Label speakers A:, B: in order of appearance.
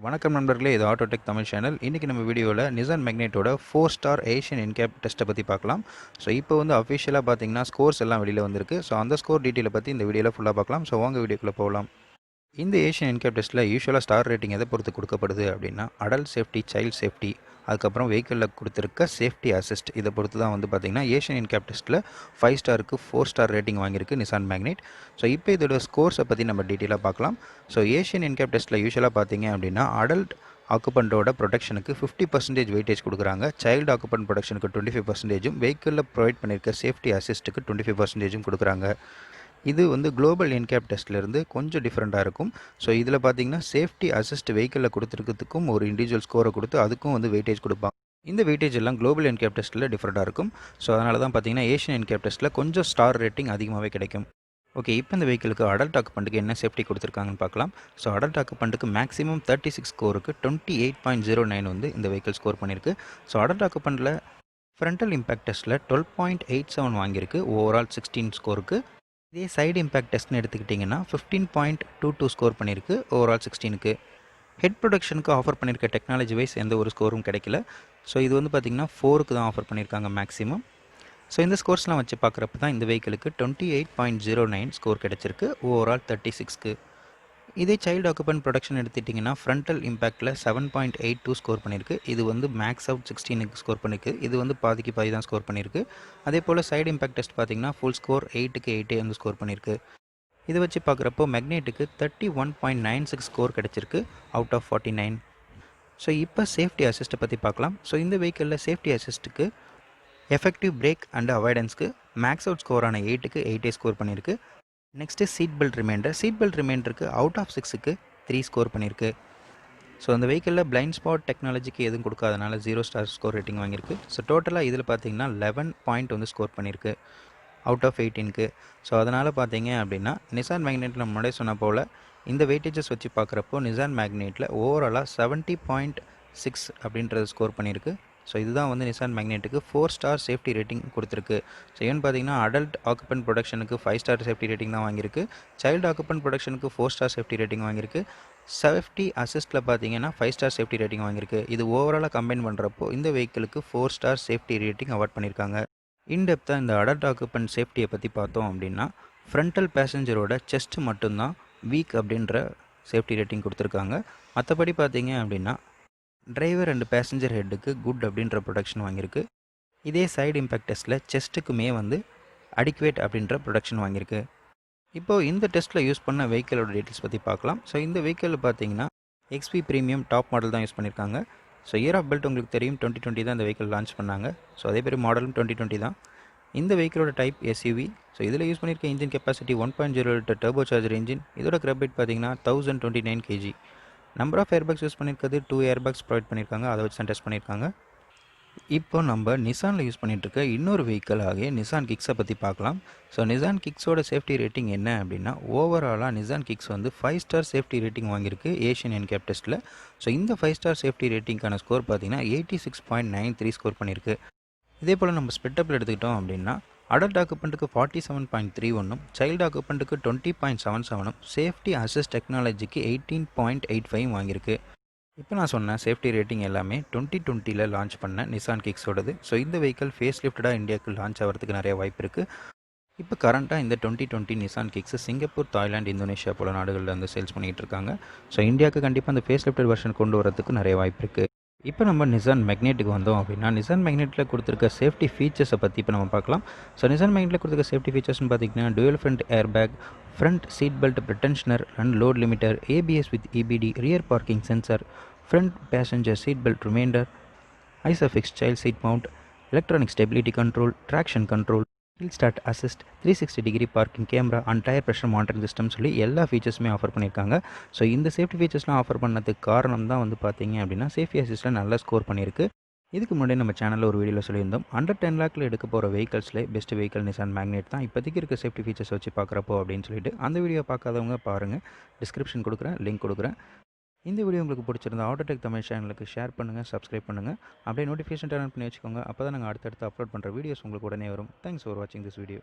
A: வணக்கம் நண்பர்களே, இது ஆட்டோடெக் தமிழ் சேனல். இன்றைக்கி நம்ம வீடியோவில் நிசான் மேக்னேட்டோட 4 ஸ்டார் ஏஷியன் இன்கேப் டெஸ்ட்டை பற்றி பார்க்கலாம். ஸோ இப்போ வந்து அஃபிஷியலாக பார்த்தீங்கன்னா ஸ்கோர்ஸ் எல்லாம் வெளியில் வந்திருக்கு. ஸோ அந்த ஸ்கோர் டீட்டெயிலை பற்றி இந்த வீடியோவில் ஃபுல்லாக பார்க்கலாம். ஸோ வாங்க வீடியோக்குள்ளே போகலாம். இந்த ஏஷியன் இன்கேப் டெஸ்ட்டில் யூஸ்வலாக ஸ்டார் ரேட்டிங் எதை பொறுத்து கொடுக்கப்படுது அப்படின்னா அடல்ட் சேஃப்டி, சைல்டு சேஃப்டி, அதுக்கப்புறம் வெஹிக்கிளில் கொடுத்துருக்க சேஃப்டி அசிஸ்ட், இதை பொறுத்து தான் வந்து பார்த்திங்கன்னா ஏஷியன் இன்கேப் டெஸ்ட்டில் 5 ஸ்டாருக்கு 4 ஸ்டார் ரேட்டிங் வாங்கியிருக்கு நிசான் மேக்னேட். ஸோ இப்போ இதோட ஸ்கோர்ஸை பற்றி நம்ம டீட்டெயிலாக பார்க்கலாம். ஸோ ஏஷியன் இன்கேப் டெஸ்ட்டில் யூஸ்வலாக பார்த்தீங்க அப்படின்னா அடல்ட் ஆக்குபண்டோட ப்ரொடெக்ஷனுக்கு 50% வெயிட்டேஜ் கொடுக்குறாங்க. சைல்டு ஆக்குபண்ட் ப்ரொடெக்ஷனுக்கு 25%, வெஹிக்கிளில் ப்ரொவைட் பண்ணியிருக்க சேஃப்டி அசிஸ்ட்டுக்கு 25% கொடுக்குறாங்க. இது வந்து குளோபல் என்கேப் டெஸ்ட்லேருந்து கொஞ்சம் டிஃப்ரெண்ட்டாக இருக்கும். ஸோ இதில் பார்த்தீங்கன்னா சேஃப்டி அசிஸ்ட் வெஹிக்கிளில் கொடுத்துருக்கிறதுக்கும் ஒரு இண்டிவிஜுவல் ஸ்கோரை கொடுத்து அதுக்கும் வந்து வெயிட்டேஜ் கொடுப்பாங்க. இந்த வெயிட்டேஜ் எல்லாம் குளோபல் என்கேப் டெஸ்ட்டில் டிஃப்ரெண்ட்டாக இருக்கும். ஸோ அதனால தான் பார்த்தீங்கன்னா ஏஷியன் என்கேப் டெஸ்ட்டில் கொஞ்சம் ஸ்டார் ரேட்டிங் அதிகமாகவே கிடைக்கும். ஓகே, இப்போ இந்த வெஹிக்கிளுக்கு அடல்ட் ஆக்குபண்ட்டுக்கு என்ன சேஃப்டி கொடுத்துருக்காங்கன்னு பார்க்கலாம். ஸோ அடல்ட் ஆக்குபண்ட்டுக்கு மேக்ஸிமம் 36 ஸ்கோருக்கு 28.09 வந்து இந்த வெஹிக்கிள் ஸ்கோர் பண்ணியிருக்கு. ஸோ அடல்ட் ஆக்குபண்ட்டில் ஃப்ரண்டல் இம்பேக்ட் டெஸ்ட்டில் 12.87 வாங்கியிருக்கு ஓவரால் 16 ஸ்கோருக்கு. இதே சைடு இம்பேக்ட் டெஸ்ட்னு எடுத்துக்கிட்டிங்கன்னா 15.22 ஸ்கோர் பண்ணியிருக்கு ஓவரால் 16க்கு. ஹெட் ப்ரொடக்ஷனுக்கு ஆஃபர் பண்ணியிருக்க டெக்னாலஜி வைஸ் எந்த ஒரு ஸ்கோரும் கிடைக்கல. ஸோ இது வந்து பார்த்திங்கன்னா 4க்கு தான் ஆஃபர் பண்ணியிருக்காங்க மேக்ஸிமம். ஸோ இந்த ஸ்கோர்ஸ்லாம் வச்சு பார்க்குறப்ப தான் இந்த வெஹிக்கிளுக்கு 28.09 ஸ்கோர் கிடச்சிருக்கு ஓவரால் 36க்கு. இதே சைல்டு ஆக்குபண்ட் ப்ரொடக்ஷன் எடுத்துட்டிங்கன்னா ஃப்ரண்டல் இம்பேக்டில் 7.82 ஸ்கோர் பண்ணியிருக்கு. இது வந்து மேக்ஸ் அவுட் 16க்கு ஸ்கோர் பண்ணியிருக்கு. இது வந்து பாதிக்கு பாதி தான் ஸ்கோர் பண்ணியிருக்கு. அதே போல் சைடு இம்பேக்ட் டெஸ்ட் பார்த்திங்கன்னா ஃபுல் ஸ்கோர் 8க்கு 8 வந்து ஸ்கோர் பண்ணியிருக்கு. இதை வச்சு பார்க்குறப்போ மேக்னேட்டுக்கு 31.96 ஸ்கோர் கிடச்சிருக்கு அவுட் ஆஃப் 49. ஸோ இப்போ சேஃப்டி அசிஸ்ட்டை பற்றி பார்க்கலாம். ஸோ இந்த வெஹிக்கிளில் சேஃப்டி அசிஸ்ட்டுக்கு எஃபெக்டிவ் பிரேக் அண்ட் அவாய்டன்ஸ்க்கு மேக்ஸ் அவுட் ஸ்கோரான 8க்கு 8 ஸ்கோர் பண்ணியிருக்கு. நெக்ஸ்ட்டு சீட் பெல்ட் ரிமைண்டருக்கு அவுட் ஆஃப் 6க்கு 3 ஸ்கோர் பண்ணியிருக்கு. ஸோ அந்த வெஹிக்கிளில் பிளைண்ட் ஸ்பாட் டெக்னாலஜிக்கு எதுவும் கொடுக்காதனால 0 ஸ்டார் ஸ்கோர் ரேட்டிங் வாங்கியிருக்கு. ஸோ டோட்டலாக இதில் பார்த்தீங்கன்னா 11 பாயிண்ட் வந்து ஸ்கோர் பண்ணியிருக்கு அவுட் ஆஃப் 18க்கு. ஸோ அதனால் பார்த்தீங்க அப்படின்னா நிசான் மேக்னேட்டில் முன்னாடியே சொன்ன போல் இந்த வெயிட்டேஜஸ் வச்சு பார்க்குறப்போ நிசான் மேக்னேட்டில் ஓவராலாக 70.6 அப்படின்றது ஸ்கோர் பண்ணியிருக்கு. ஸோ இதுதான் வந்து நிசான் மேக்னேட்டுக்கு 4 ஸ்டார் சேஃப்டி ரேட்டிங் கொடுத்துருக்கு. ஸோ ஏன்னு பார்த்தீங்கன்னா அடல்ட் ஆக்குபண்ட் ப்ரொடக்ஷனுக்கு 5 ஸ்டார் சேஃப்டி ரேட்டிங் தான் வாங்கியிருக்கு. சைல்டு ஆக்குபண்ட் ப்ரொடக்ஷனுக்கு 4 ஸ்டார் சேஃப்டி ரேட்டிங் வாங்கியிருக்கு. சேஃப்டி அசிஸ்ட்டில் பார்த்தீங்கன்னா 5 ஸ்டார் சேஃப்டி ரேட்டிங் வாங்கியிருக்கு. இது ஓவராலாக கம்பைன் பண்ணுறப்போ இந்த வெஹிக்கிளுக்கு 4 ஸ்டார் சேஃப்டி ரேட்டிங் அவார்ட் பண்ணியிருக்காங்க. இன்டெப்த்தாக இந்த அடல்ட் ஆக்குபண்ட் சேஃப்டியை பற்றி பார்த்தோம் அப்படின்னா ஃப்ரண்டல் பேசஞ்சரோட செஸ்ட் மட்டும்தான் வீக் அப்படின்ற சேஃப்டி ரேட்டிங் கொடுத்துருக்காங்க. மற்றபடி பார்த்தீங்க அப்படின்னா டிரைவர் அண்ட் பேசஞ்சர் ஹெட்டுக்கு குட் அப்படின்ற ப்ரொடக்ஷன் வாங்கியிருக்கு. இதே சைடு இம்பேக்ட் டெஸ்ட்டில் செஸ்ட்டுக்குமே வந்து அடிக்குவேட் அப்படின்ற ப்ரொடக்ஷன் வாங்கியிருக்கு. இப்போது இந்த டெஸ்ட்டில் யூஸ் பண்ண வெஹிக்கிளோட டீட்டெயில்ஸ் பற்றி பார்க்கலாம். ஸோ இந்த வெஹிக்கிளில் பார்த்தீங்கன்னா XP ப்ரீமியம் டாப் மாடல் தான் யூஸ் பண்ணியிருக்காங்க. ஸோ இயர் ஆஃப் பெல்ட் உங்களுக்கு தெரியும் 2020 தான் இந்த வெஹிக்கிள் லான்ச் பண்ணாங்க. ஸோ அதே பேர் மாடலும் 2020 தான். இந்த வெஹிக்கிளோட டைப் SUV. ஸோ இதில் யூஸ் பண்ணியிருக்க engine capacity 1.0 litre turbo charger engine. இதோட கிரப் வெயிட் பார்த்தீங்கன்னா 1029 kg. Number of airbags use பண்ணியிருக்கிறது 2 ஏர்பேக்ஸ் ப்ரொவைட் பண்ணியிருக்காங்க. அதை வச்சு தான் டெஸ்ட் பண்ணியிருக்காங்க. இப்போ நம்ம நிசானில் யூஸ் பண்ணிகிட்ருக்க இன்னொரு வெஹிக்கிள் ஆகிய நிசான் கிக்ஸை பற்றி பார்க்கலாம். ஸோ நிசான் கிக்ஸோட சேஃப்டி ரேட்டிங் என்ன அப்படின்னா ஓவராலாக நிசான் கிக்ஸ் வந்து 5 ஸ்டார் சேஃப்டி ரேட்டிங் வாங்கியிருக்கு ஏஷியன் என்கேப் டெஸ்ட்டில். ஸோ இந்த 5 ஸ்டார் சேஃப்டி ரேட்டிங்கான ஸ்கோர் பார்த்தீங்கன்னா 86.93 ஸ்கோர் பண்ணியிருக்கு. இதே போல் நம்ம ஸ்பிட்டப்பில் எடுத்துக்கிட்டோம் அப்படின்னா அடல்ட் ஆக்குபண்ட்டுக்கு 47.31, சைல்டு ஆக்குபண்ட்டுக்கு 20.77, சேஃப்டி அசிஸ்ட் டெக்னாலஜிக்கு 18.85 வாங்கியிருக்கு. இப்போ நான் சொன்ன சேஃப்டி ரேட்டிங் எல்லாமே 2020 லான்ச் பண்ண நிசான் கிக்ஸோடது. ஸோ இந்த வெஹிக்கிள் ஃபேஸ் லிஃப்டடாக இந்தியாவுக்கு லான்ச் ஆகிறதுக்கு நிறைய வாய்ப்பு இருக்குது. இப்போ கரண்ட்டாக இந்த 2020 Nissan Kicks Singapore, Thailand, Indonesia போல நாடுகளில் வந்து சேல்ஸ் பண்ணிகிட்டு இருக்காங்க. ஸோ இந்தியாவுக்கு கண்டிப்பாக அந்த ஃபேஸ் லிஃப்டட் வெர்ஷன் கொண்டு வரதுக்கு நிறைய வாய்ப்பு இருக்குது. இப்போ நம்ம நிசான் மேக்னேட்டுக்கு வந்தோம் அப்படின்னா நிசான் மேக்னேட்டில் கொடுத்துருக்க சேஃப்டி ஃபீச்சர்ஸை பற்றி இப்போ நம்ம பார்க்கலாம். ஸோ நிசான் மேக்னேட்டில் கொடுத்துருக்க சேஃப்டி ஃபீச்சர்ஸ்னு பார்த்தீங்கன்னா dual front airbag, front seat belt pretensioner and load limiter, ABS with EBD, rear parking sensor, front passenger seat belt reminder, Isofix child seat mount, electronic stability control, traction control, hill start assist, 360 degree parking camera and tyre pressure monitoring system சொல்லி எல்லா ஃபீச்சர்ஸுமே offer பண்ணியிருக்காங்க. So இந்த safety ஃபீச்சர்ஸ்லாம் offer பண்ணதுக்கு காரணம் தான் வந்து பார்த்தீங்க அப்படின்னா சேஃப்டி அசிஸ்ட்டில் நல்லா ஸ்கோர் பண்ணியிருக்கு. இதுக்கு முன்னாடி நம்ம சேனலில் ஒரு வீடியோவில் சொல்லியிருந்தோம் அண்டர் 10 லேக்கில் எடுக்க போகிற வெஹிக்கல்ஸ்லேயே பெஸ்ட் வெஹிக்கல் நிசான் மேக்னேட் தான் இப்போதைக்கு இருக்க சேஃப்டி ஃபீச்சர்ஸ் வச்சு பார்க்குறப்போ அப்படின்னு சொல்லிட்டு அந்த வீடியோ பார்க்காதவங்க பாருங்கள். டிஸ்கிரிப்ஷன் கொடுக்குறேன், லிங்க் கொடுக்குறேன். இந்த வீடியோ உங்களுக்கு பிடிச்சிருந்தா ஆட்டோடெக் தமிழ் சேனலுக்கு ஷேர் பண்ணுங்கள், சப்ஸ்கிரைப் பண்ணுங்கள். அப்படியே நோட்டிஃபிகேஷன் டர்ன் பண்ணி வச்சுக்கோங்க. அப்போ தான் நாங்கள் அடுத்தடுத்து அப்லோட் பண்ணுற வீடியோஸ் உங்களுக்கு உடனே வரும். தேங்க்ஸ் ஃபார் வாட்சிங் திஸ் வீடியோ.